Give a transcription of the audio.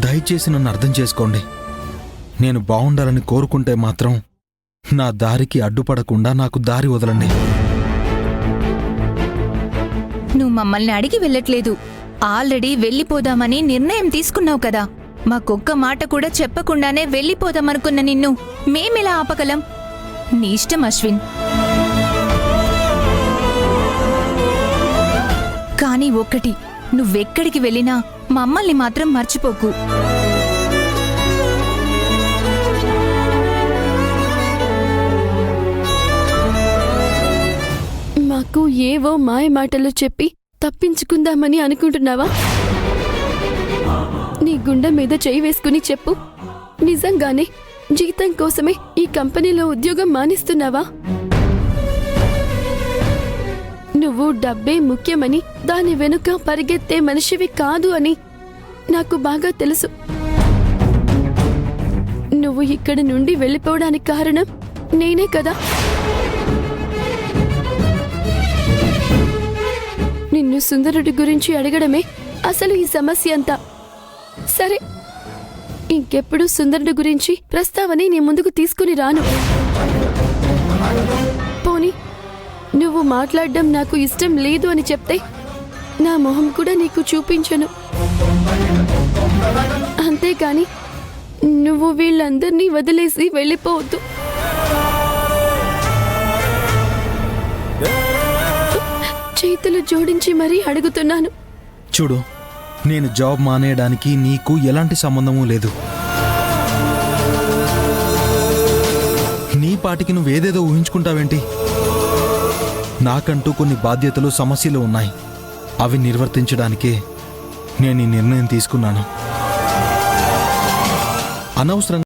దయచేసి నన్ను అర్థం చేసుకోండి. నేను బాగుండాలని కోరుకుంటే మాత్రం నా దారికి అడ్డుపడకుండా నాకు దారి వదలండి. నువ్వు మమ్మల్ని అడిగి వెళ్ళట్లేదు. ఆల్రెడీ వెళ్ళిపోదామని నిర్ణయం తీసుకున్నావు కదా. మాకొక్క మాట కూడా చెప్పకుండానే వెళ్ళిపోదామనుకున్న నిన్ను మేమెలా ఆపగలం? నీ ఇష్టం అశ్విన్. కానీ ఒక్కటి, నువ్వెక్కడికి వెళ్ళినా మమ్మల్ని మాత్రం మర్చిపోకు. మాకు ఏవో మాయ మాటలు చెప్పి తప్పించుకుందామని అనుకుంటున్నావా? నీ గుండె మీద చేయి వేసుకుని చెప్పు, నిజంగానే జీతం కోసమే ఈ కంపెనీలో ఉద్యోగం మానేస్తున్నావా? నువ్వు డబ్బే ముఖ్యమని, దాని వెనుక పరిగెత్తే మనిషివి కాదు అని నాకు బాగా తెలుసు. నువ్వు ఇక్కడి నుండి వెళ్ళిపోవడానికి కారణం నేనే కదా. నిన్ను సుందరుడి గురించి అడగడమే అసలు ఈ సమస్య అంతా. సరే, ఇంకెప్పుడు సుందరుడి గురించి ప్రస్తావనే నీ ముందుకు తీసుకుని రాను. పోనీ నువ్వు మాట్లాడడం నాకు ఇష్టం లేదు అని చెప్తే నా మొహం కూడా నీకు చూపించను. అంతేకాని నువ్వు వీళ్ళందర్నీ వదిలేసి వెళ్ళిపోవద్దు. చేతులు జోడించి మరీ అడుగుతున్నాను. చూడు, నేను జాబ్ మానేయడానికి నీకు ఎలాంటి సంబంధమూ లేదు. నీ పాటికి నువ్వేదేదో ఊహించుకుంటావేంటి? నాకంటూ కొన్ని బాధ్యతలు, సమస్యలు ఉన్నాయి. అవి నిర్వర్తించడానికే నేను ఈ నిర్ణయం తీసుకున్నాను. అనవసరంగా